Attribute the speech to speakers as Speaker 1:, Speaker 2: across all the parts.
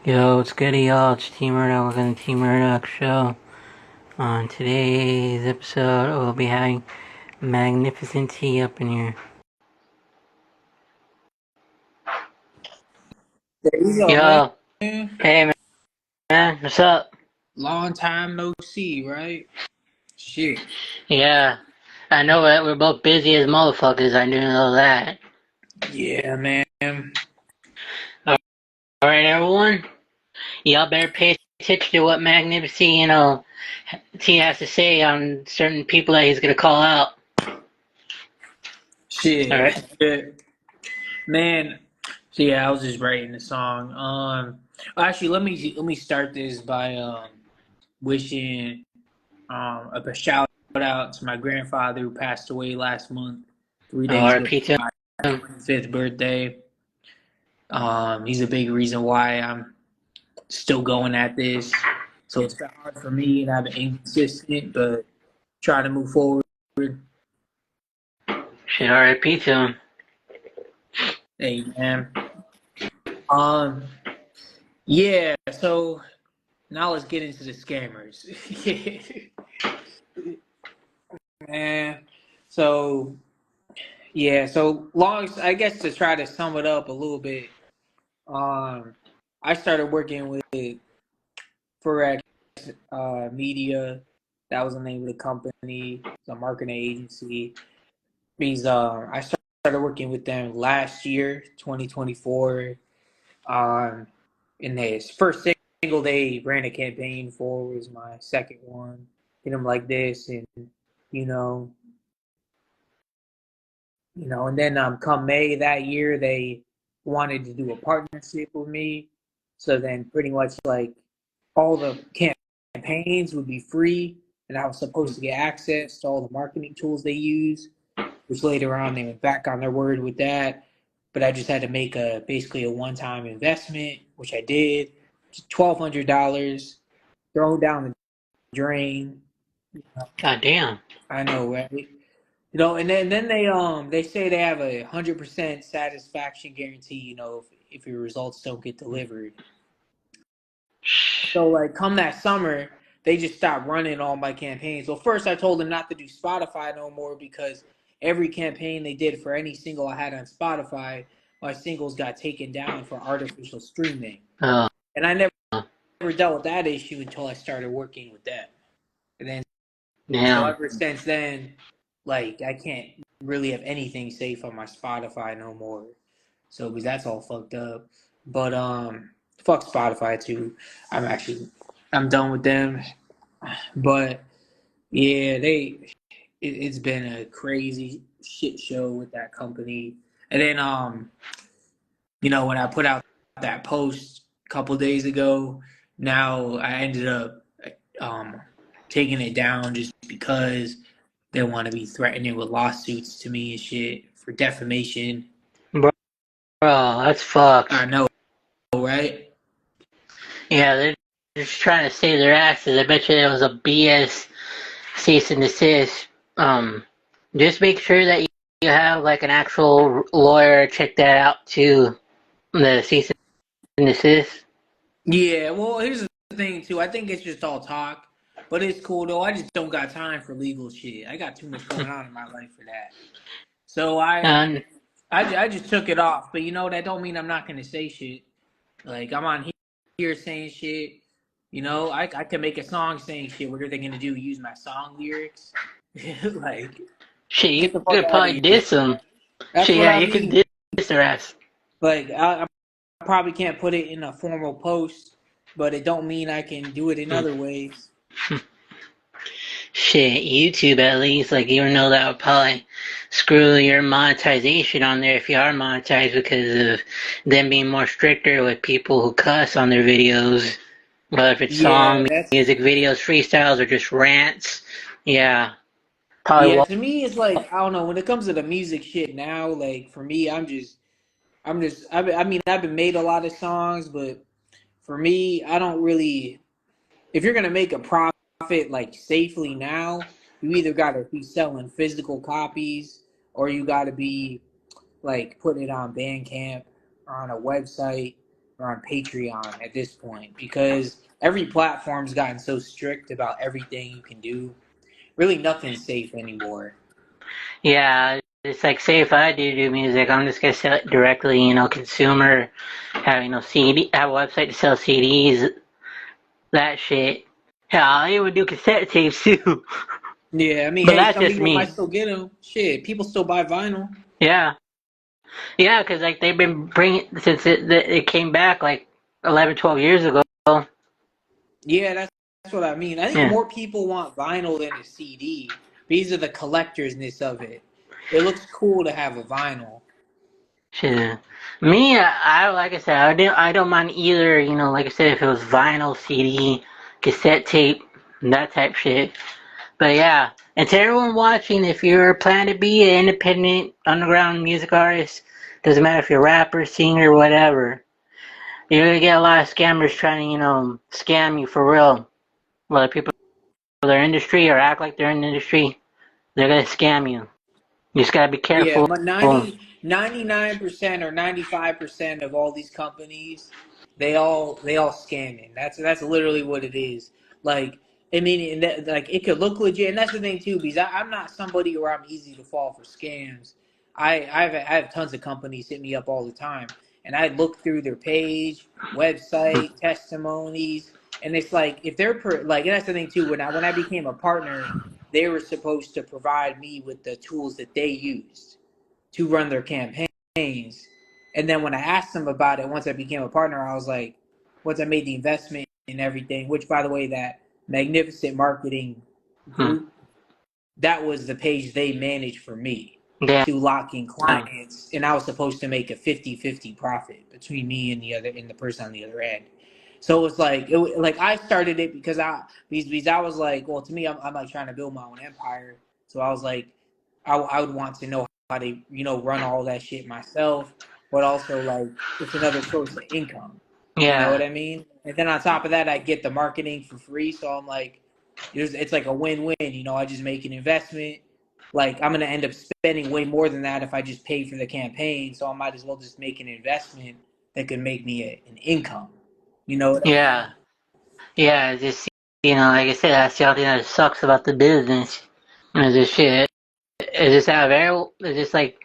Speaker 1: Yo, what's good, y'all? It's T-Murdock with the T-Murdock Show. On today's episode, we'll be having Magnificent T up in here.
Speaker 2: There you go, man.
Speaker 1: Yo, hey man, what's up?
Speaker 2: Long time no see, right? Shit.
Speaker 1: Yeah, I know that we're both busy as motherfuckers, I do know that.
Speaker 2: Yeah, man.
Speaker 1: Alright, everyone? Y'all better pay attention to what Magnificent, T has to say on certain people that he's gonna call out.
Speaker 2: Shit.
Speaker 1: Alright?
Speaker 2: Shit. Man. So yeah, I was just writing the song. Actually let me start this by wishing a shout out to my grandfather who passed away last month, 3 days
Speaker 1: RP
Speaker 2: before
Speaker 1: to
Speaker 2: my
Speaker 1: him.
Speaker 2: 25th birthday. He's a big reason why I'm still going at this. So it's been hard for me and I've been inconsistent, but trying to move forward.
Speaker 1: Shit, RP to him.
Speaker 2: Hey man. Um yeah, so now let's get into the scammers. Man. So yeah, so long I guess to try to sum it up a little bit, I started working with Forex Media. That was the name of the company, the marketing agency. I started working with them last year, 2024. In his first single they ran a campaign for was my second one. Hit him like this, and you know, and then come May that year they wanted to do a partnership with me. So then pretty much like all the campaigns would be free, and I was supposed to get access to all the marketing tools they use, which later on they went back on their word with that. But I just had to make basically a one-time investment, which I did, $1,200 thrown down the drain.
Speaker 1: God damn.
Speaker 2: I know, right? And then they say they have 100% satisfaction guarantee. If your results don't get delivered. So like come that summer, they just stopped running all my campaigns. Well, first I told them not to do Spotify no more because every campaign they did for any single I had on Spotify, my singles got taken down for artificial streaming.
Speaker 1: Oh,
Speaker 2: And I never dealt with that issue until I started working with them. And then so
Speaker 1: damn.
Speaker 2: ever since then, like I can't really have anything safe on my Spotify no more. So because that's all fucked up. But fuck Spotify too. I'm done with them. But yeah, it's been a crazy shit show with that company. And then when I put out that post a couple days ago, now I ended up um taking it down just because they want to be threatening with lawsuits to me and shit for defamation.
Speaker 1: Bro, that's
Speaker 2: I
Speaker 1: fucked.
Speaker 2: know, right?
Speaker 1: Yeah, they're just trying to save their asses. I bet you there was a BS cease and desist. Just make sure that you have like an actual lawyer check that out too. The cease and desist.
Speaker 2: Yeah, well, here's the thing too. I think it's just all talk, but it's cool though. I just don't got time for legal shit. I got too much going on in my life for that. So
Speaker 1: And
Speaker 2: I just took it off. But that don't mean I'm not gonna say shit. Like I'm on here saying shit. I can make a song saying shit. What are they gonna do? Use my song lyrics? Like,
Speaker 1: shit, you
Speaker 2: get the fuck
Speaker 1: could
Speaker 2: out of
Speaker 1: probably
Speaker 2: here.
Speaker 1: diss them.
Speaker 2: That's
Speaker 1: Shit,
Speaker 2: what
Speaker 1: yeah,
Speaker 2: I
Speaker 1: you could
Speaker 2: mean.
Speaker 1: diss their ass.
Speaker 2: Like I probably can't put it in a formal post, but it don't mean I can do it in
Speaker 1: Hmm.
Speaker 2: other ways.
Speaker 1: Shit, YouTube at least, like you know that would probably screw your monetization on there if you are monetized because of them being more stricter with people who cuss on their videos. Whether if it's
Speaker 2: Yeah,
Speaker 1: song,
Speaker 2: that's
Speaker 1: music videos, freestyles, or just rants. Yeah,
Speaker 2: yeah.
Speaker 1: probably
Speaker 2: To me, it's like I don't know. When it comes to the music shit now, like for me, I've been made a lot of songs, but for me, I don't really. If you're gonna make a profit like safely now, you either gotta be selling physical copies or you gotta be like putting it on Bandcamp or on a website. or on Patreon at this point because every platform's gotten so strict about everything you can do. Really, nothing's safe anymore.
Speaker 1: Yeah, it's like say if I do music, I'm just gonna sell it directly, consumer, have CD, have a website to sell CDs, that shit. Hell, I even do cassette tapes too.
Speaker 2: Yeah, I mean,
Speaker 1: But
Speaker 2: hey,
Speaker 1: that's
Speaker 2: some
Speaker 1: just
Speaker 2: people might
Speaker 1: me.
Speaker 2: still get them. Shit, people still buy vinyl.
Speaker 1: Yeah, yeah, because like they've been bringing since it came back like 11, 12 years ago.
Speaker 2: Yeah, that's what I mean. I think
Speaker 1: Yeah,
Speaker 2: more people want vinyl than a CD. These are the collectorsness of it. It looks cool to have a vinyl.
Speaker 1: shit. Me, I like I said, I don't mind either. Like I said, if it was vinyl, CD, cassette tape, that type shit. But yeah, and to everyone watching, if you're planning to be an independent underground music artist, doesn't matter if you're a rapper, singer, whatever, you're gonna get a lot of scammers trying to, scam you for real. A lot of people in their industry or act like they're in the industry, they're gonna scam you. You just gotta be
Speaker 2: Yeah,
Speaker 1: careful.
Speaker 2: but 99% or 95% of all these companies, they all scamming. That's literally what it is. Like, I mean, and that, like it could look legit, and that's the thing too, because I'm not somebody where I'm easy to fall for scams. I have tons of companies hit me up all the time, and I look through their page, website, testimonies, and it's like if they're like, and that's the thing too. When I became a partner, they were supposed to provide me with the tools that they used to run their campaigns. And then when I asked them about it, once I became a partner, I was like, once I made the investment and everything, which by the way, that magnificent marketing
Speaker 1: Hmm.
Speaker 2: group, that was the page they managed for me
Speaker 1: Yeah,
Speaker 2: to lock in clients. And I was supposed to make a 50-50 profit between me and the person on the other end. So it was like like I started it because I was like, well, to me, I'm like trying to build my own empire. So I was like, I would want to know how to run all that shit myself, but also like it's another source of income. You know what
Speaker 1: yeah,
Speaker 2: I mean? And then on top of that, I get the marketing for free. So I'm like, it's like a win-win. I just make an investment. Like I'm gonna end up spending way more than that if I just pay for the campaign. So I might as well just make an investment that could make me an income. You know what I mean?
Speaker 1: yeah, yeah. Just like I said, that's the only thing that sucks about the business. Is this shit. It's just out of every. It's just like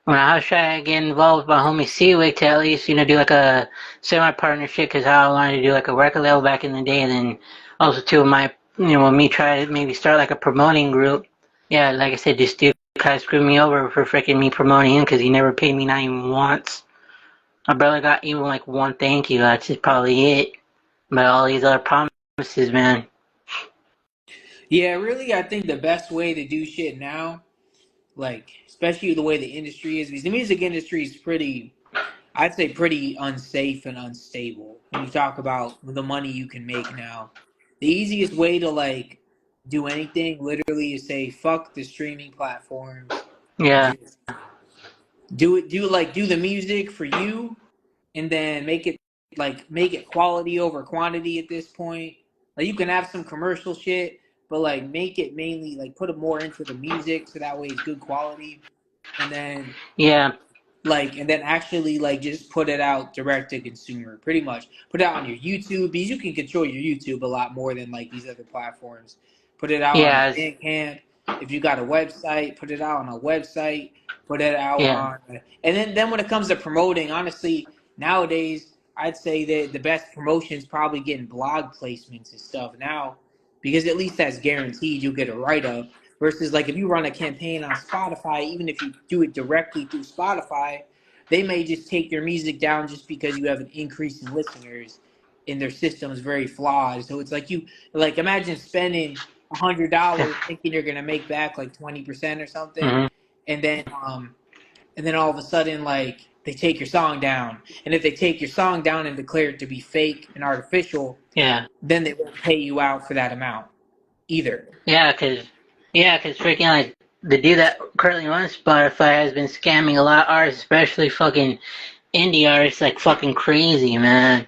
Speaker 1: when I was trying to get involved with my homie Seawick to at least do like a semi partnership because how I wanted to do like a record label back in the day, and then also too my when me try to maybe start like a promoting group. Yeah, like I said, this dude kind of screwed me over for freaking me promoting him because he never paid me not even once. I barely got even like one thank you. That's just probably it. But all these other promises, man.
Speaker 2: Yeah, really. I think the best way to do shit now, like especially the way the industry is, because the music industry is pretty, I'd say, pretty unsafe and unstable. When you talk about the money you can make now, the easiest way to like do anything literally is say fuck the streaming platforms,
Speaker 1: Yeah,
Speaker 2: just do the music for you and then make it quality over quantity at this point. Like you can have some commercial shit, but like make it mainly like put it more into the music so that way it's good quality. And then
Speaker 1: yeah,
Speaker 2: and then actually like just put it out direct to consumer pretty much put it out on your YouTube because you can control your YouTube a lot more than like these other platforms. Put it out on
Speaker 1: yeah,
Speaker 2: your Bandcamp. If you got a website, put it out on a website. Put it out
Speaker 1: yeah,
Speaker 2: on and then when it comes to promoting, honestly, nowadays I'd say that the best promotion is probably getting blog placements and stuff now because at least that's guaranteed you'll get a write-up versus like if you run a campaign on Spotify, even if you do it directly through Spotify, they may just take your music down just because you have an increase in listeners and their system is very flawed. So it's like imagine spending $100 thinking you're gonna make back like 20% or something,
Speaker 1: hmm
Speaker 2: and then all of a sudden like they take your song down. And if they take your song down and declare it to be fake and artificial,
Speaker 1: yeah.
Speaker 2: then they won't pay you out for that amount either.
Speaker 1: Yeah, cause freaking like the dude that currently runs Spotify has been scamming a lot of artists, especially fucking indie artists, like fucking crazy, man.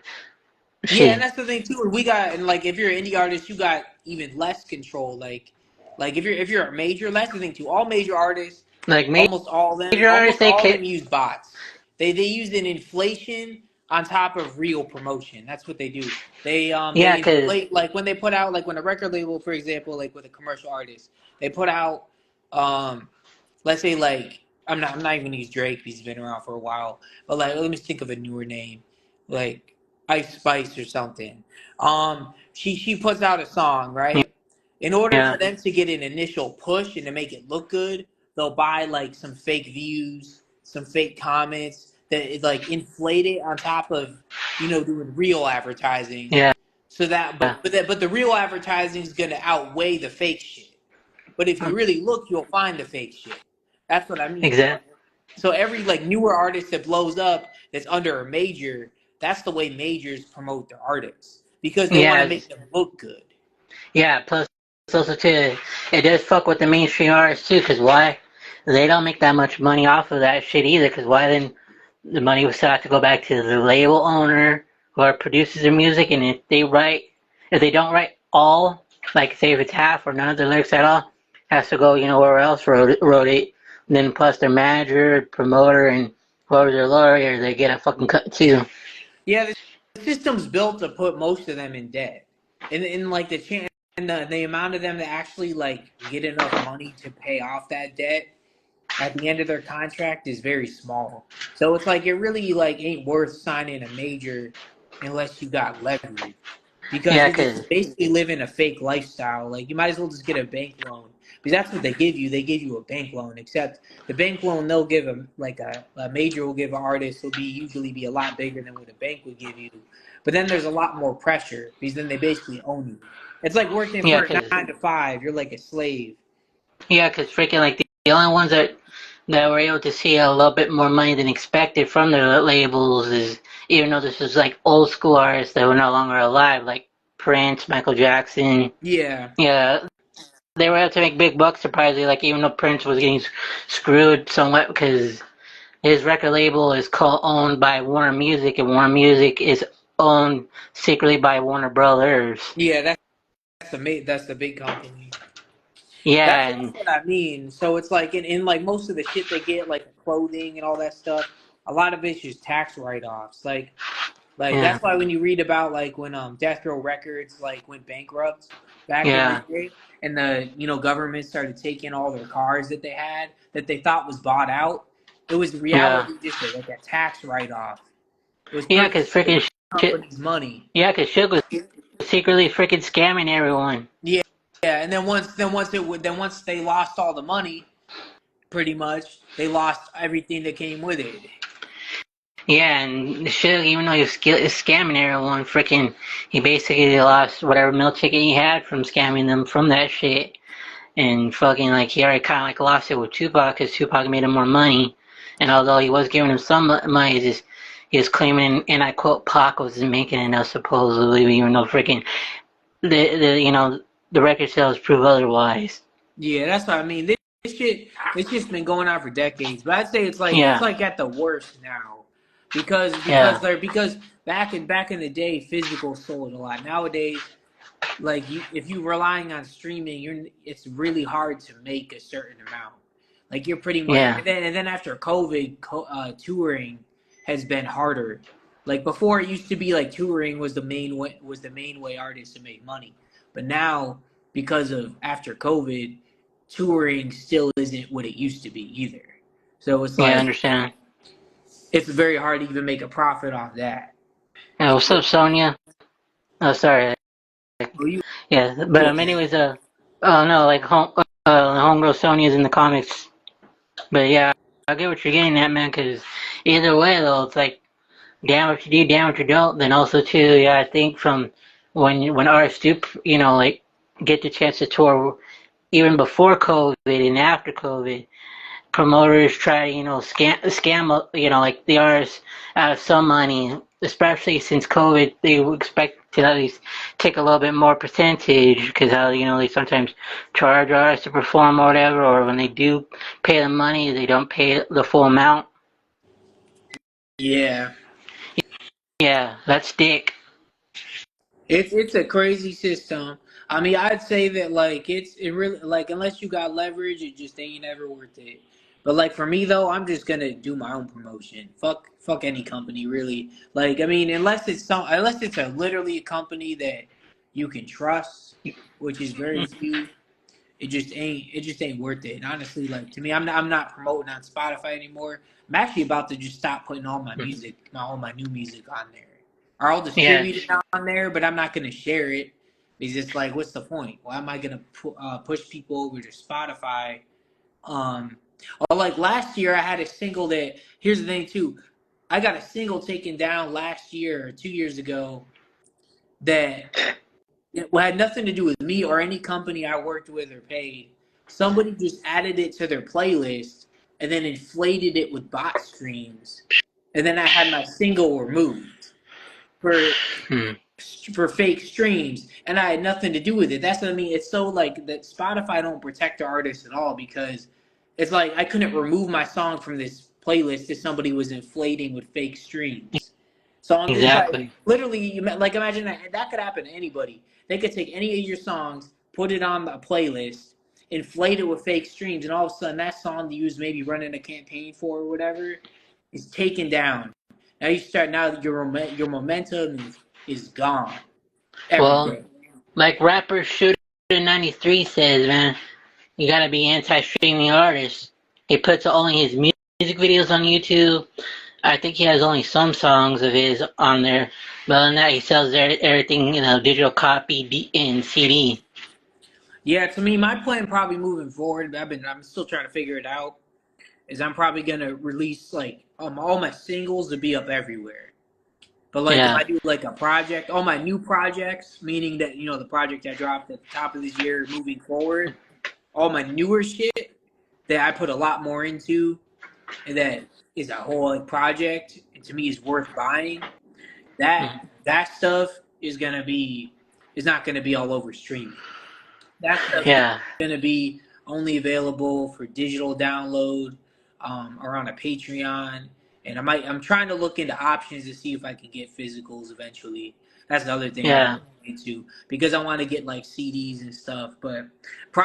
Speaker 2: Yeah, and
Speaker 1: Shit,
Speaker 2: that's the thing too. We got and like if you're an indie artist, you got even less control. Like if you're a major, that's the thing too. All major artists,
Speaker 1: like
Speaker 2: almost all of them,
Speaker 1: major artists,
Speaker 2: almost
Speaker 1: they
Speaker 2: all of
Speaker 1: can
Speaker 2: them use bots. They use an inflation on top of real promotion. That's what they do. They
Speaker 1: Yeah, cause
Speaker 2: inflate, like when they put out, like when a record label, for example, like with a commercial artist, they put out um let's say like I'm not even gonna use Drake because he's been around for a while, but like let me think of a newer name, like Ice Spice or something. She puts out a song, right? In order for
Speaker 1: yeah,
Speaker 2: them to get an initial push and to make it look good, they'll buy like some fake views, some fake comments that is like inflated on top of doing real advertising,
Speaker 1: yeah,
Speaker 2: so that but the real advertising is gonna outweigh the fake shit. But if you really look, you'll find the fake shit. That's what I mean.
Speaker 1: exact.
Speaker 2: So every like newer artist that blows up that's under a major, that's the way majors promote their artists because they want
Speaker 1: Yeah,
Speaker 2: to make them look good.
Speaker 1: yeah. Plus, also too, it does fuck with the mainstream artists too. Cause why? They don't make that much money off of that shit either. Cause why then? The money would still have to go back to the label owner who produces the music, and if they don't write all, like say if it's half or none of the lyrics at all, has to go, where else wrote it. And then plus their manager, promoter, and whoever's their lawyer, they get a fucking cut too.
Speaker 2: Yeah, the system's built to put most of them in debt, and like the amount of them that actually like get enough money to pay off that debt at the end of their contract is very small. So it's like it really like ain't worth signing a major unless you got leverage. Because
Speaker 1: Yeah,
Speaker 2: you're
Speaker 1: cause
Speaker 2: just basically living a fake lifestyle. Like you might as well just get a bank loan. Because that's what they give you. They give you a bank loan. Except the bank loan they'll give them like a major will give an artist will be usually be a lot bigger than what a bank would give you. But then there's a lot more pressure because then they basically own you. It's like working
Speaker 1: yeah,
Speaker 2: for a
Speaker 1: cause
Speaker 2: 9 to 5. You're like a slave.
Speaker 1: yeah, cause freaking like the only ones that were able to see a little bit more money than expected from their labels is, even though this is like old school artists that were no longer alive, like Prince, Michael Jackson.
Speaker 2: Yeah.
Speaker 1: Yeah, they were able to make big bucks surprisingly. Like even though Prince was getting screwed somewhat because his record label is co-owned by Warner Music, and Warner Music is owned secretly by Warner Brothers.
Speaker 2: Yeah, that's the big company.
Speaker 1: Yeah,
Speaker 2: That's
Speaker 1: and
Speaker 2: what I mean. So it's like in like most of the shit they get, like clothing and all that stuff, a lot of it's just tax write offs. Like
Speaker 1: yeah,
Speaker 2: that's why when you read about like when Death Row Records like went bankrupt back in the
Speaker 1: yeah,
Speaker 2: day, and the government started taking all their cars that they had that they thought was bought out, it was in
Speaker 1: yeah,
Speaker 2: reality just like a tax write off. It was
Speaker 1: yeah, because
Speaker 2: purposely
Speaker 1: freaking
Speaker 2: the
Speaker 1: shit.
Speaker 2: company's money.
Speaker 1: Yeah, because Suge was secretly freaking scamming everyone.
Speaker 2: Yeah, yeah, and then once they lost all the money, pretty much they lost everything that came with it.
Speaker 1: Yeah, and Suge, even though he was scamming everyone, freaking, he basically lost whatever meal ticket he had from scamming them from that shit. And fucking like he already kind of like lost it with Tupac because Tupac made him more money, and although he was giving him some money, he was claiming, and I quote, Pac wasn't making enough supposedly, even though freaking the record sales prove otherwise.
Speaker 2: Yeah, that's what I mean. This shit, it's just been going on for decades. But I'd say it's
Speaker 1: Yeah,
Speaker 2: like at the worst now, because
Speaker 1: yeah,
Speaker 2: because back in the day, physical sold a lot. Nowadays, like if you relying on streaming, it's really hard to make a certain amount. Like you're pretty much,
Speaker 1: yeah,
Speaker 2: and then after COVID, touring has been harder. Like before, it used to be like touring was the main way artists to make money, but now because of after COVID, touring still isn't what it used to be either. So it's
Speaker 1: yeah, I
Speaker 2: like
Speaker 1: understand.
Speaker 2: it's very hard to even make a profit off that.
Speaker 1: Yeah, what's up, Sonia? Oh, sorry.
Speaker 2: So
Speaker 1: Yeah,
Speaker 2: you
Speaker 1: but
Speaker 2: okay?
Speaker 1: anyways, oh no, like homegirl Sonia's in the comics. But yeah, I get what you're getting at, man. Because either way, though, it's like damn what you do, damn what you don't. Then also too, yeah, I think from when artists do, like get the chance to tour even before COVID and after COVID, promoters try to, scam, like the artists out of some money, especially since COVID, they would expect to at least take a little bit more percentage because how, they sometimes charge artists to perform or whatever, or when they do pay the money, they don't pay the full amount.
Speaker 2: Yeah.
Speaker 1: Yeah, that's dick.
Speaker 2: It's a crazy system. I mean, I'd say that like it really like unless you got leverage, it just ain't ever worth it. But like for me though, I'm just gonna do my own promotion. Fuck any company really. Like I mean, unless it's a literally a company that you can trust, which is very few. It just ain't worth it. And honestly, like to me, I'm not promoting on Spotify anymore. I'm actually about to just stop putting all my music, all my new music on there. Or I'll
Speaker 1: Yeah,
Speaker 2: distribute it on there, but I'm not gonna share it. It's just like, what's the point? Why am I gonna push people over to Spotify? Um, or like last year, I had a single that. Here's the thing too, I got a single taken down last year or 2 years ago that it had nothing to do with me or any company I worked with or paid. Somebody just added it to their playlist and then inflated it with bot streams, and then I had my single removed for
Speaker 1: hmm.
Speaker 2: fake streams, and I had nothing to do with it. That's what I mean. It's so like that Spotify don't protect the artists at all because it's like I couldn't remove my song from this playlist if somebody was inflating with fake streams. So I'm just like,
Speaker 1: Exactly.
Speaker 2: literally, like imagine that could happen to anybody. They could take any of your songs, put it on a playlist, inflate it with fake streams, and all of a sudden that song you was maybe running a campaign for or whatever is taken down. Now your momentum is gone every
Speaker 1: Well,
Speaker 2: day.
Speaker 1: like rapper Shooter 93 says, man, you gotta be anti-streaming artist. He puts only his music videos on YouTube. I think he has only some songs of his on there, but other than that, he sells everything, digital copy in CD.
Speaker 2: Yeah, to me, my plan probably moving forward. I'm still trying to figure it out. Is I'm probably gonna release like all my singles to be up everywhere. But like if
Speaker 1: Yeah,
Speaker 2: I do like a project, all my new projects, meaning that the project I dropped at the top of this year, moving forward, all my newer shit that I put a lot more into, and that is a whole like, project, and to me is worth buying. That stuff is not gonna be all over streaming. That stuff's
Speaker 1: yeah,
Speaker 2: going to be only available for digital download, or on a Patreon. And I'm trying to look into options to see if I can get physicals eventually. That's the other thing I'm
Speaker 1: yeah,
Speaker 2: looking into because I want to get like CDs and stuff. But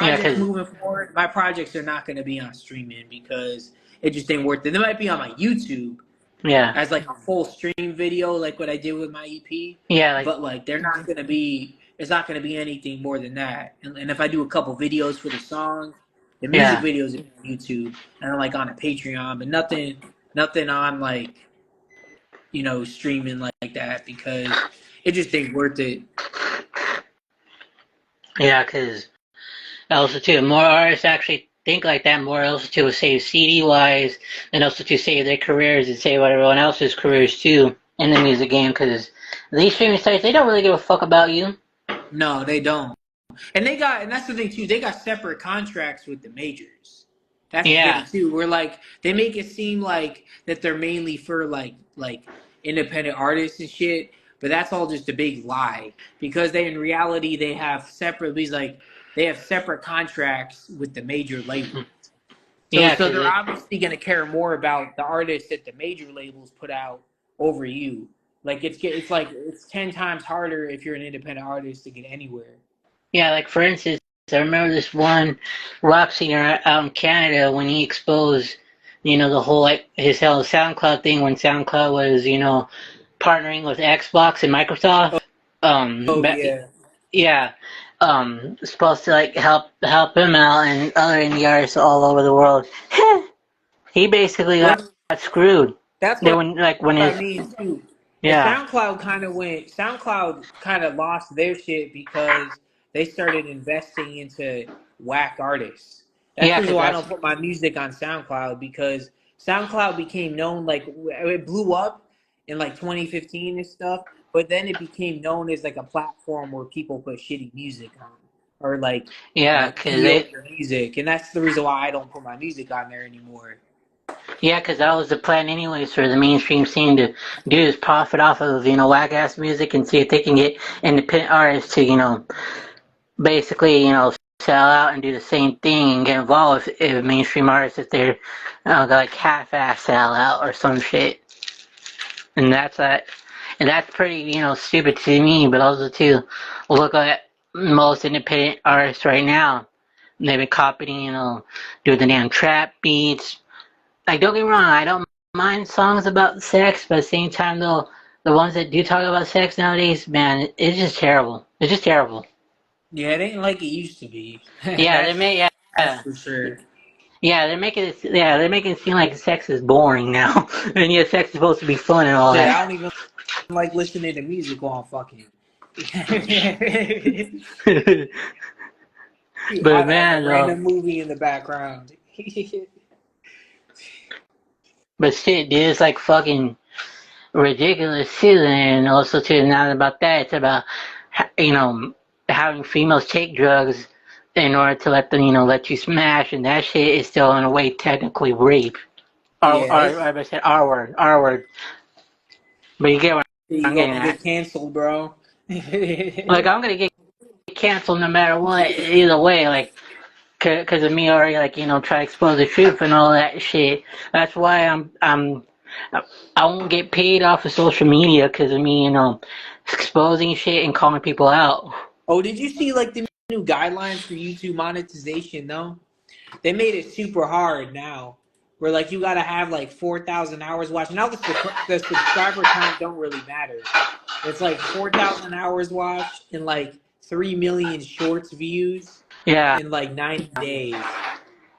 Speaker 1: yeah,
Speaker 2: projects
Speaker 1: cause
Speaker 2: moving forward, my projects are not going to be on streaming because it just ain't worth it. They might be on my YouTube
Speaker 1: yeah,
Speaker 2: as like a full stream video, like what I did with my EP.
Speaker 1: yeah, like
Speaker 2: But like they're not gonna be. It's not gonna be anything more than that. And if I do a couple videos for the song, the music
Speaker 1: yeah,
Speaker 2: videos are on YouTube and like on a Patreon, but nothing on like streaming like that because it just ain't worth it.
Speaker 1: yeah, cause also too, more artists actually think like that. More also too will save CD wise, and also to save their careers and save everyone else's careers too in the music game. Cause these streaming sites, they don't really give a fuck about you.
Speaker 2: No, they don't. And that's the thing too. They got separate contracts with the majors. That's the thing
Speaker 1: Yeah,
Speaker 2: too. Where like they make it seem like that they're mainly for like independent artists and shit, but that's all just a big lie. Because they in reality they have separate contracts with the major labels. So
Speaker 1: yeah,
Speaker 2: so
Speaker 1: cause
Speaker 2: they're obviously gonna care more about the artists that the major labels put out over you. Like it's like it's 10 times harder if you're an independent artist to get anywhere.
Speaker 1: yeah, like for instance, I remember this one rock singer out in Canada when he exposed, the whole like his whole SoundCloud thing when SoundCloud was, partnering with Xbox and Microsoft.
Speaker 2: Oh
Speaker 1: But
Speaker 2: yeah.
Speaker 1: yeah, supposed to like help him out and other indie artists all over the world. He basically
Speaker 2: Well,
Speaker 1: got screwed.
Speaker 2: that's
Speaker 1: They
Speaker 2: what
Speaker 1: when like when
Speaker 2: I
Speaker 1: his
Speaker 2: mean too. And
Speaker 1: yeah
Speaker 2: SoundCloud kind of lost their shit because they started investing into whack artists. That's
Speaker 1: yeah
Speaker 2: the reason
Speaker 1: because
Speaker 2: why I
Speaker 1: that's
Speaker 2: don't put my music on SoundCloud because SoundCloud became known like it blew up in like 2015 and stuff, but then it became known as like a platform where people put shitty music on or
Speaker 1: yeah because they
Speaker 2: mediocre music, and that's the reason why I don't put my music on there anymore.
Speaker 1: yeah because that was the plan anyways for the mainstream scene to do is profit off of whack ass music and see if they can get independent artists to basically sell out and do the same thing and get involved with mainstream artists if they're like half-ass sell out or some shit. And that's pretty, stupid to me, but also too, look at most independent artists right now. They've been copying, do the damn trap beats, like don't get me wrong, I don't mind songs about sex, but at the same time though, the ones that do talk about sex nowadays, man, it's just terrible. It's just terrible.
Speaker 2: Yeah, it ain't like it used to be.
Speaker 1: Yeah,
Speaker 2: That's for sure.
Speaker 1: they're making it seem like sex is boring now, and yeah, sex is supposed to be fun and all
Speaker 2: Shit, I
Speaker 1: that.
Speaker 2: don't even like listening to music while I'm fucking.
Speaker 1: But
Speaker 2: I'd have a
Speaker 1: man,
Speaker 2: random movie in the background.
Speaker 1: but shit, dude, it's like fucking ridiculous too. And also too, not about that, it's about you know having females take drugs in order to let them, let you smash, and that shit is still in a way technically rape.
Speaker 2: Yeah,
Speaker 1: I said R word, but you get what I'm
Speaker 2: you
Speaker 1: getting
Speaker 2: gonna
Speaker 1: at.
Speaker 2: get canceled, bro.
Speaker 1: Like I'm gonna get canceled no matter what, either way. Like because of me already, like try to expose the truth and all that shit. That's why I won't get paid off of social media because of me, exposing shit and calling people out.
Speaker 2: Oh, did you see like the new guidelines for YouTube monetization? No, they made it super hard now. Where like you gotta have like 4,000 hours watched. Now the subscriber count don't really matter. It's like 4,000 hours watched and like 3 million shorts views
Speaker 1: Yeah,
Speaker 2: in like 90 days.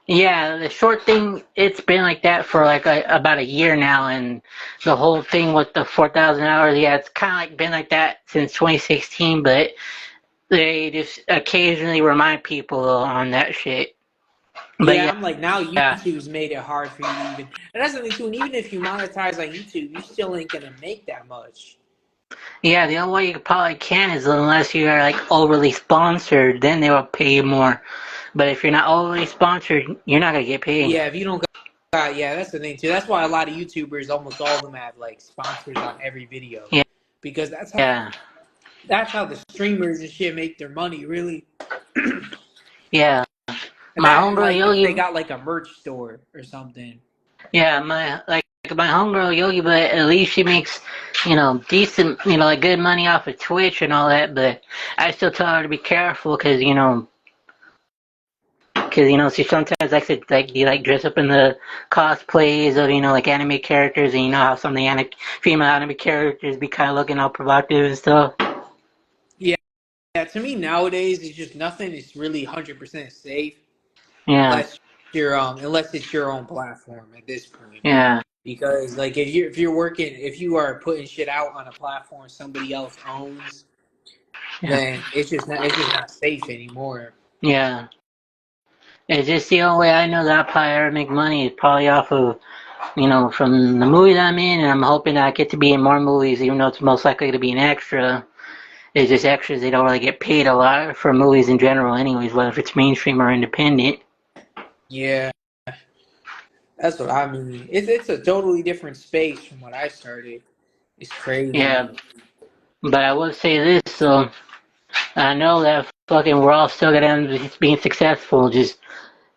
Speaker 1: yeah. The short thing, it's been like that for like about a year now, and the whole thing with the 4,000 hours, yeah, it's kind of like been like that since 2016, but they just occasionally remind people on that shit. But
Speaker 2: Yeah,
Speaker 1: yeah,
Speaker 2: I'm like now
Speaker 1: yeah,
Speaker 2: YouTube's made it hard for you to even, and that's the thing too. And even if you monetize on YouTube, you still ain't gonna make that much.
Speaker 1: yeah. The only way you probably can is unless you are like overly sponsored, then they will pay you more. But if you're not overly sponsored, you're not gonna get paid.
Speaker 2: Yeah, if you don't got, yeah, that's the thing too. That's why a lot of YouTubers, almost all of them, have like sponsors on every video,
Speaker 1: Yeah,
Speaker 2: because
Speaker 1: yeah,
Speaker 2: that's how the streamers and shit make their money, really.
Speaker 1: yeah.
Speaker 2: And
Speaker 1: My
Speaker 2: that, and
Speaker 1: homegirl
Speaker 2: like if they
Speaker 1: Yogi,
Speaker 2: got like a merch store or something.
Speaker 1: yeah, my homegirl Yogi, but at least she makes, decent, like good money off of Twitch and all that. But I still tell her to be careful because she sometimes likes to like you like dress up in the cosplays of like anime characters, and you know how some of the female anime characters be kind of looking all provocative and stuff.
Speaker 2: Yeah, yeah. To me nowadays, it's just nothing is really 100% safe
Speaker 1: Yeah,
Speaker 2: unless unless it's your own platform at this point.
Speaker 1: yeah,
Speaker 2: Because like if you are putting shit out on a platform somebody else owns,
Speaker 1: yeah,
Speaker 2: then it's just not safe anymore.
Speaker 1: yeah. It's just the only way I know that I'll probably ever make money is probably off of from the movies I'm in, and I'm hoping that I get to be in more movies, even though it's most likely to be an extra. It's just extras, they don't really get paid a lot for movies in general anyways, whether if it's mainstream or independent.
Speaker 2: Yeah, that's what I mean. It's a totally different space from what I started. It's crazy.
Speaker 1: Yeah, but I will say this, so I know that fucking we're all still gonna end up being successful, just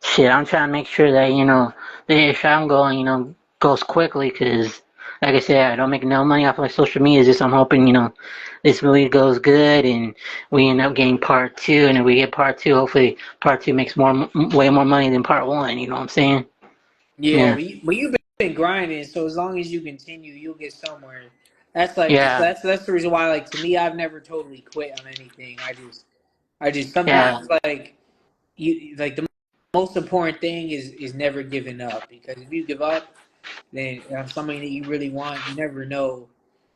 Speaker 1: shit, I'm trying to make sure that, the ish I'm going, goes quickly, because, like I said, I don't make no money off of like social media, just I'm hoping, this movie goes good, and we end up getting part two, and if we get part two, hopefully part two makes way more money than part one, you know what I'm saying?
Speaker 2: Yeah,
Speaker 1: Yeah,
Speaker 2: but you've been grinding, so as long as you continue, you'll get somewhere. That's like
Speaker 1: yeah,
Speaker 2: that's the reason why. Like to me, I've never totally quit on anything. I just
Speaker 1: yeah,
Speaker 2: sometimes like you like the most important thing is never giving up, because if you give up, then on something that you really want, you never know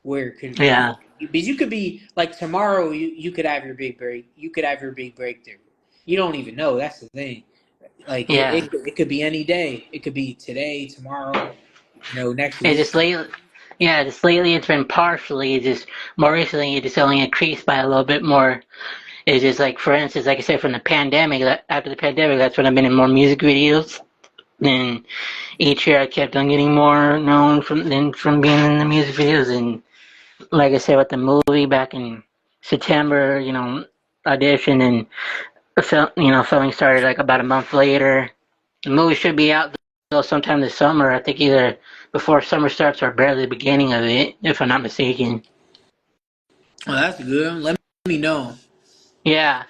Speaker 2: where it could lead.
Speaker 1: yeah,
Speaker 2: Because you could be like tomorrow, you could have your big break. You could have your big breakthrough. You don't even know. That's the thing. Like
Speaker 1: yeah.
Speaker 2: it could be any day. It could be today, tomorrow, next
Speaker 1: It
Speaker 2: week.
Speaker 1: just lately, yeah, just lately it's been partially, just more recently it just only increased by a little bit more. It's just like, for instance, like I said, from the pandemic, after the pandemic, that's when I've been in more music videos. Then each year I kept on getting more known from being in the music videos. And like I said, with the movie back in September, audition and filming started like about a month later. The movie should be out though sometime this summer. I think either before summer starts or barely the beginning of it, if I'm not mistaken.
Speaker 2: Oh, that's good. Let me know.
Speaker 1: Yeah,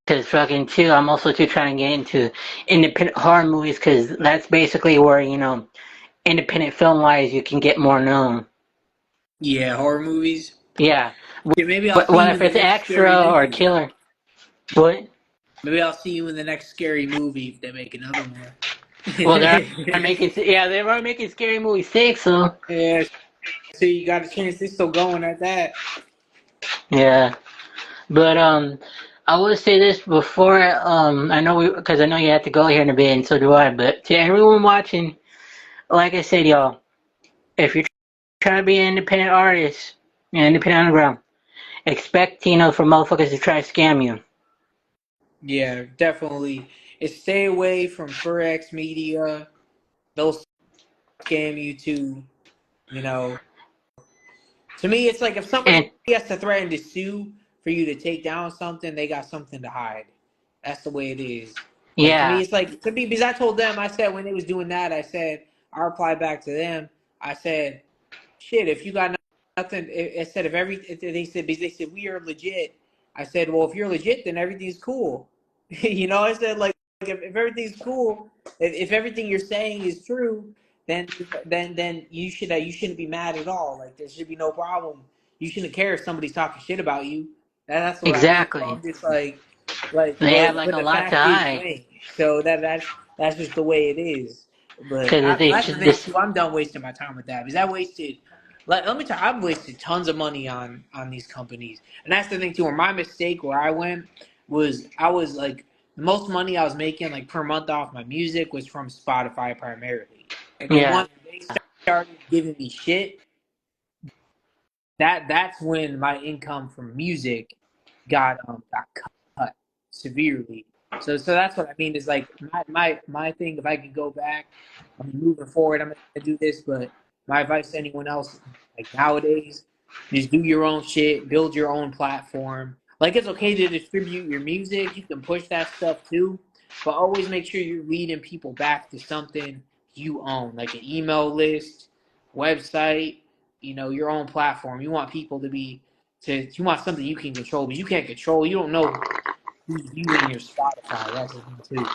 Speaker 1: because fucking too, I'm also too trying to get into independent horror movies because that's basically where independent film wise you can get more known.
Speaker 2: Yeah, horror movies.
Speaker 1: Yeah,
Speaker 2: Yeah, maybe I'll see
Speaker 1: whether
Speaker 2: you
Speaker 1: if
Speaker 2: in the
Speaker 1: it's
Speaker 2: next scary
Speaker 1: extra or
Speaker 2: movie.
Speaker 1: killer. What?
Speaker 2: Maybe I'll see you in the next scary movie if they make another one.
Speaker 1: Well, they're making Scary Movie 6, so
Speaker 2: Yeah, so you got a chance. They're still going at that.
Speaker 1: yeah. But I will say this before I know because I know you have to go here in a bit, and so do I. But to everyone watching, like I said, y'all, if you're trying to be an independent artist, independent underground, expect for motherfuckers to try to scam you.
Speaker 2: Yeah, definitely. Stay away from Furex Media. They'll scam you too. You know, to me, it's like if somebody
Speaker 1: And
Speaker 2: has to threaten to sue for you to take down something, they got something to hide. That's the way it is. Like to me,
Speaker 1: yeah,
Speaker 2: it's like to me because I told them. I said when they was doing that, I said I replied back to them. I said, "Shit, if you got nothing," I said if they said because they said we are legit. I said, well, if you're legit, then everything's cool. I said like if everything's cool, if everything you're saying is true, then you shouldn't be mad at all. Like there should be no problem. You shouldn't care if somebody's talking shit about you. That's what I mean. So
Speaker 1: exactly.
Speaker 2: I'm just like,
Speaker 1: They have like
Speaker 2: but
Speaker 1: a
Speaker 2: the
Speaker 1: lot to
Speaker 2: fact is, you
Speaker 1: hide
Speaker 2: ain't. So that's just the way it is. But
Speaker 1: because they
Speaker 2: that's the
Speaker 1: should
Speaker 2: thing
Speaker 1: this.
Speaker 2: too. I'm done wasting my time with that because I wasted. Let me tell you, I've wasted tons of money on these companies, and that's the thing too. Where my mistake, where I went, was I was like the most money I was making like per month off my music was from Spotify primarily, and then
Speaker 1: Yeah,
Speaker 2: once they started giving me shit, that's when my income from music got cut severely. So that's what I mean is like my thing. If I could go back, I mean, moving forward, I'm gonna do this. But my advice to anyone else, like nowadays, just do your own shit, build your own platform. Like it's okay to distribute your music. You can push that stuff too, but always make sure you're leading people back to something you own, like an email list, website, your own platform. You want people you want something you can control, but you can't control. You don't know who's viewing your Spotify. That's the thing too.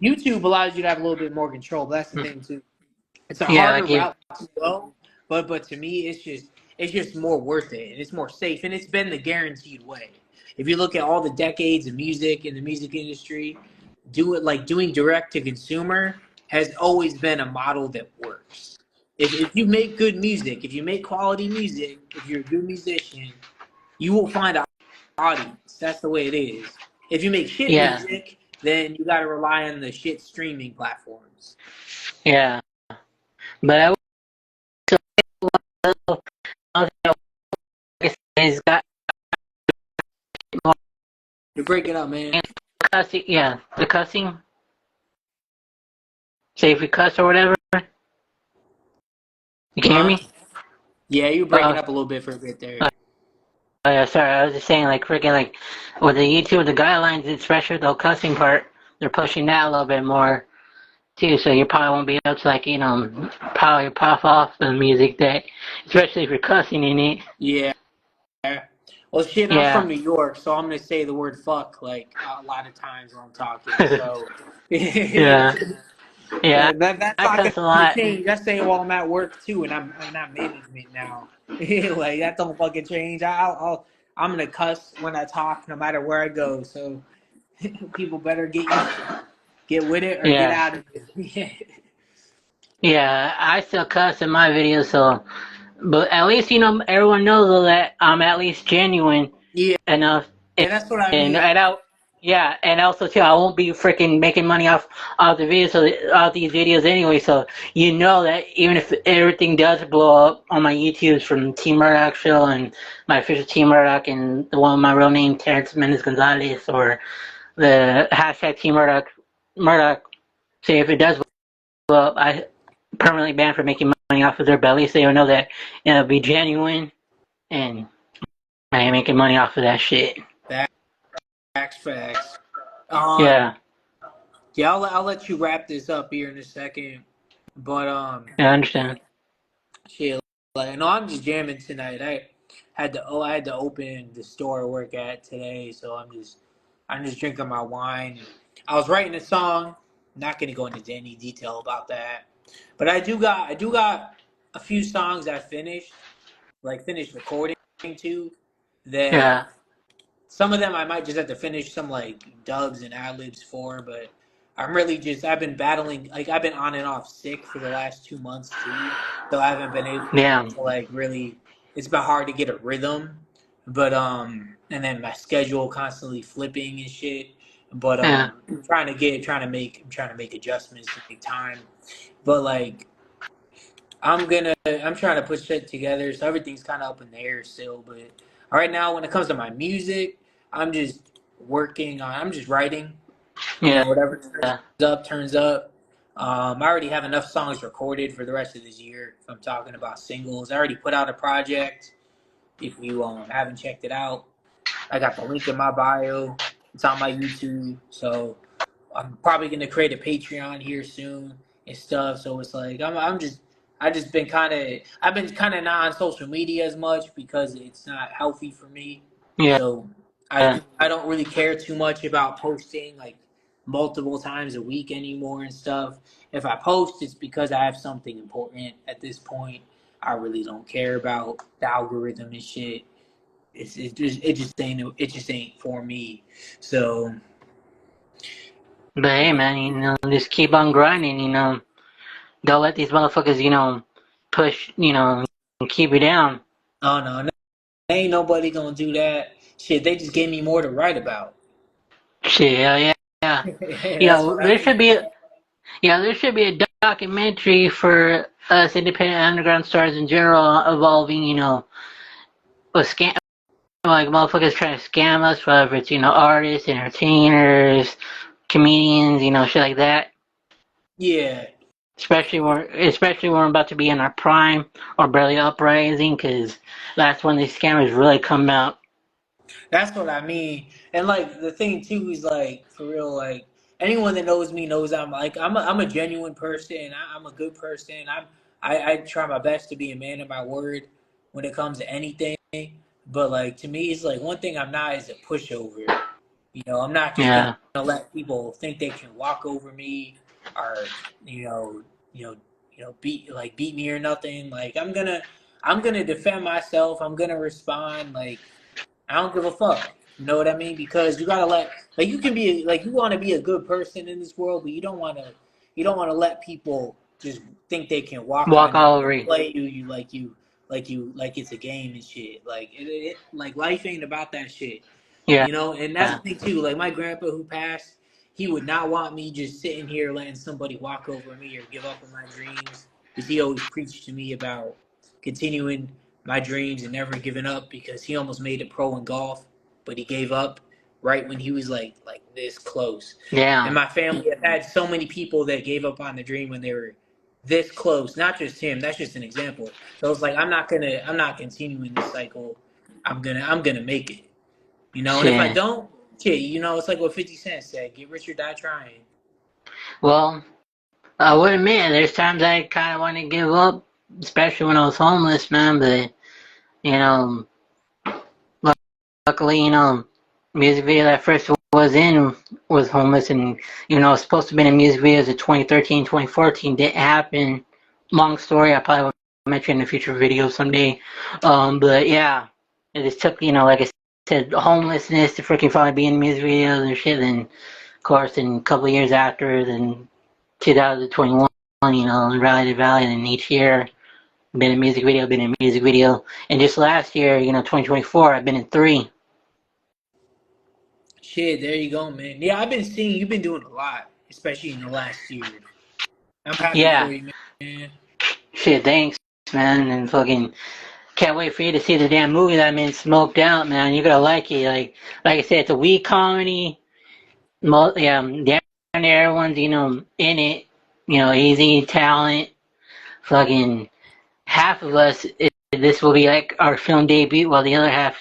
Speaker 2: YouTube allows you to have a little bit more control, but that's the thing too. It's a
Speaker 1: yeah,
Speaker 2: harder
Speaker 1: like you.
Speaker 2: route to go, but to me, it's just more worth it and it's more safe and it's been the guaranteed way. If you look at all the decades of music in the music industry, doing direct to consumer has always been a model that works. If you make good music, if you make quality music, if you're a good musician, you will find an audience. That's the way it is. If you make shit
Speaker 1: Yeah,
Speaker 2: music, then you got to rely on the shit streaming platforms.
Speaker 1: yeah. But I will is got more
Speaker 2: You break it up, man.
Speaker 1: cussing. Yeah, the cussing. Say if we cuss or whatever. You can hear
Speaker 2: Huh?
Speaker 1: me?
Speaker 2: Yeah, you were breaking
Speaker 1: Uh,
Speaker 2: up a little bit for a bit there.
Speaker 1: yeah, sorry, I was just saying, like, freaking, like, with the YouTube, the guidelines, especially the cussing part, they're pushing that a little bit more, too, so you probably won't be able to, like, probably pop off the music that, especially if you're cussing in it.
Speaker 2: Yeah. Well, shit, I'm
Speaker 1: Yeah.
Speaker 2: from New York, so I'm gonna say the word "fuck" like a lot of times when I'm talking. So
Speaker 1: Yeah.
Speaker 2: that
Speaker 1: Yeah,
Speaker 2: that's
Speaker 1: I
Speaker 2: not
Speaker 1: cuss a
Speaker 2: gonna
Speaker 1: lot.
Speaker 2: change. That's saying while I'm at work too, and I'm not management now. Like that don't fucking change. I'm gonna cuss when I talk, no matter where I go. So people better get with it or get
Speaker 1: Yeah.
Speaker 2: out of it.
Speaker 1: Yeah, I still cuss in my videos, so, but at least, everyone knows though that I'm at least genuine
Speaker 2: Yeah,
Speaker 1: enough.
Speaker 2: that's what I
Speaker 1: And
Speaker 2: mean.
Speaker 1: yeah, and also too, I won't be freaking making money off the videos, off these videos anyway. So that even if everything does blow up on my YouTubes from T-Murdock show and my official T-Murdock and the one with my real name Terrence Mendes Gonzalez or the hashtag T-Murdock, say if it does blow up, I permanently banned for making money off of their belly, so you'll know that it'll be genuine and I ain't making money off of that shit.
Speaker 2: Facts.
Speaker 1: Yeah,
Speaker 2: Yeah, I'll let you wrap this up here in a second. But
Speaker 1: I understand.
Speaker 2: shit, like no, I'm just jamming tonight. I had to open the store I work at today, so I'm just drinking my wine. I was writing a song. Not gonna go into any detail about that. But I do got a few songs I finished, like finished recording too. That
Speaker 1: Yeah,
Speaker 2: some of them I might just have to finish some like dubs and ad libs for, but I'm really just I've been battling, like I've been on and off sick for the last 2 months too, so I haven't been able
Speaker 1: yeah,
Speaker 2: to like really. It's been hard to get a rhythm, but and then my schedule constantly flipping and shit. But
Speaker 1: yeah,
Speaker 2: trying to make adjustments to make time. But like I'm trying to put shit together, so everything's kind of up in the air still. But right now, when it comes to my music, I'm just I'm just writing. You know,
Speaker 1: yeah,
Speaker 2: whatever turns up. I already have enough songs recorded for the rest of this year. If I'm talking about singles, I already put out a project. If you haven't checked it out, I got the link in my bio. It's on my YouTube. So I'm probably gonna create a Patreon here soon and stuff. So it's like I just been kind of I've been kind of not on social media as much because it's not healthy for me.
Speaker 1: yeah,
Speaker 2: So
Speaker 1: yeah.
Speaker 2: I don't really care too much about posting like multiple times a week anymore and stuff. If I post, it's because I have something important at this point. I really don't care about the algorithm and shit. It just ain't for me. So
Speaker 1: But hey, man, just keep on grinding. Don't let these motherfuckers, push, and keep you down.
Speaker 2: oh no, ain't nobody gonna do that. Shit, they just gave me more to write about.
Speaker 1: Shit, hell yeah, yeah.
Speaker 2: That's what I
Speaker 1: There
Speaker 2: mean.
Speaker 1: should be, there should be a documentary for us independent underground stars in general involving, a scam, like motherfuckers trying to scam us, whether it's, artists, entertainers, comedians, shit like that.
Speaker 2: Yeah,
Speaker 1: Especially when we're about to be in our prime or barely uprising, because that's when these scammers really come out.
Speaker 2: that's what I mean. And like the thing too is like for real, like anyone that knows me knows I'm a genuine person. I'm a good person. I try my best to be a man of my word when it comes to anything. But like to me, it's like one thing I'm not is a pushover. You know, I'm not just gonna
Speaker 1: Yeah,
Speaker 2: let people think they can walk over me or you know, you know, beat me or nothing. Like I'm gonna defend myself. I'm gonna respond. Like I don't give a fuck. You know what I mean? Because you gotta like you can be like you want to be a good person in this world, but you don't want to let people just think they can walk
Speaker 1: walk
Speaker 2: on you
Speaker 1: all
Speaker 2: and
Speaker 1: over you.
Speaker 2: play like it's a game and shit. Like like life ain't about that shit.
Speaker 1: Yeah,
Speaker 2: You know, and that's the thing too. Like my grandpa who passed, he would not want me just sitting here letting somebody walk over me or give up on my dreams. Because he always preached to me about continuing my dreams and never giving up. Because he almost made it pro in golf, but he gave up right when he was like this close. And
Speaker 1: yeah,
Speaker 2: my family have had so many people that gave up on the dream when they were this close. Not just him. That's just an example. So it's like I'm not continuing this cycle. I'm gonna make it. You know, and if I
Speaker 1: shit.
Speaker 2: don't, shit, you know, it's like what 50 Cent said: "Get rich or die trying."
Speaker 1: Well, I would admit, there's times I kind of want to give up, especially when I was homeless, man. But you know, luckily, music video that I first was in was homeless, and I was supposed to be in music videos in 2013, 2014. Didn't happen. Long story. I probably will mention in a future video someday. But yeah, it just took, like I said, homelessness to freaking finally be in music videos and shit. And of course, in a couple of years after, then 2021, Rally to Valley, and then each year, been in music video. And just last year, 2024, I've been in three.
Speaker 2: Shit, there you go, man. Yeah, I've been seeing you've been doing a lot, especially in the last year. I'm happy
Speaker 1: Yeah,
Speaker 2: for you, man.
Speaker 1: shit, thanks, man. And fucking can't wait for you to see the damn movie that I'm in, Smoked Out, man. You're gonna like it. Like I said, it's a weak comedy. Damn near everyone's, in it. Easy talent. Fucking half of us, this will be like our film debut, while the other half,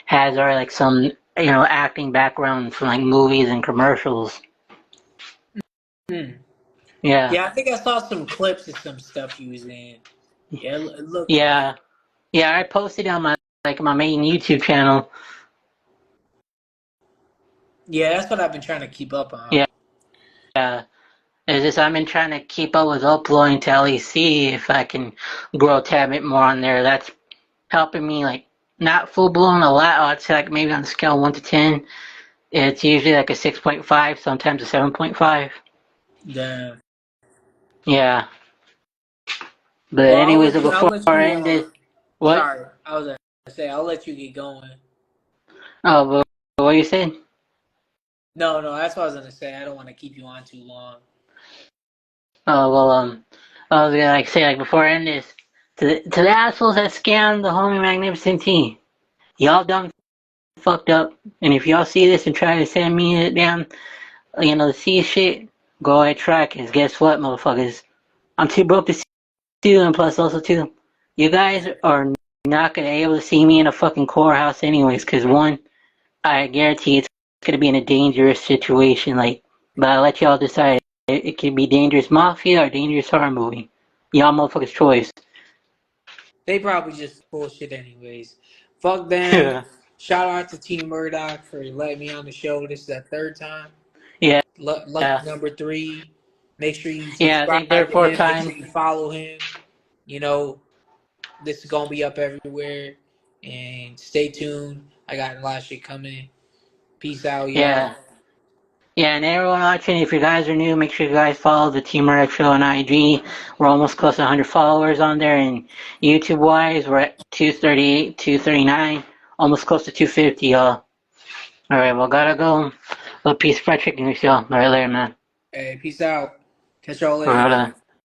Speaker 1: has our like some, acting background from like movies and commercials.
Speaker 2: Hmm.
Speaker 1: Yeah,
Speaker 2: Yeah, I think I saw some clips of some stuff you was in. Yeah, it looked like.
Speaker 1: yeah, yeah. I posted on my main YouTube channel.
Speaker 2: Yeah, that's what I've been trying to keep up on.
Speaker 1: Yeah, It's just I've been trying to keep up with uploading to LEC if I can grow a tad bit more on there. That's helping me like not full blown a lot. I'd say like maybe on the scale of 1 to 10, it's usually like a 6.5, sometimes a 7.5.
Speaker 2: Damn.
Speaker 1: Yeah. But
Speaker 2: Well,
Speaker 1: anyways,
Speaker 2: I'll
Speaker 1: before
Speaker 2: let
Speaker 1: I
Speaker 2: you.
Speaker 1: end this, what?
Speaker 2: Sorry, I was gonna say I'll let you get going.
Speaker 1: Oh, but what you said?
Speaker 2: No, no, that's what I was gonna say. I don't want to keep you on too long.
Speaker 1: Oh well, I was gonna like say like before I end this, to the assholes that scammed the homie Magnificent T, y'all done fucked up, and if y'all see this and try to send me damn, the C shit, go ahead try, cause guess what, motherfuckers, I'm too broke to see you, and plus also too, you guys are not gonna be able to see me in a fucking courthouse anyways, cause one, I guarantee it's gonna be in a dangerous situation, like, but I'll let y'all decide. It could be dangerous mafia or dangerous horror movie. Y'all motherfuckers' choice.
Speaker 2: They probably just bullshit anyways. Fuck them.
Speaker 1: Yeah.
Speaker 2: Shout out to T-Murdock for letting me on the show. This is the third time.
Speaker 1: Yeah.
Speaker 2: Lucky number three. Make sure you
Speaker 1: Yeah, I
Speaker 2: subscribe
Speaker 1: think third,
Speaker 2: to
Speaker 1: fourth
Speaker 2: him. Make sure
Speaker 1: time.
Speaker 2: you follow him. You know, this is gonna be up everywhere. And stay tuned. I got a lot of shit coming. Peace out, y'all.
Speaker 1: Yeah. Yeah, and everyone watching, if you guys are new, make sure you guys follow the T-Murdock Show on IG. We're almost close to 100 followers on there, and YouTube-wise, we're at 238, 239, almost close to 250, y'all. Alright, well, gotta go. Well, peace, fried chicken with y'all. Alright, later, man.
Speaker 2: Hey, peace out. Catch y'all later.
Speaker 1: Alright,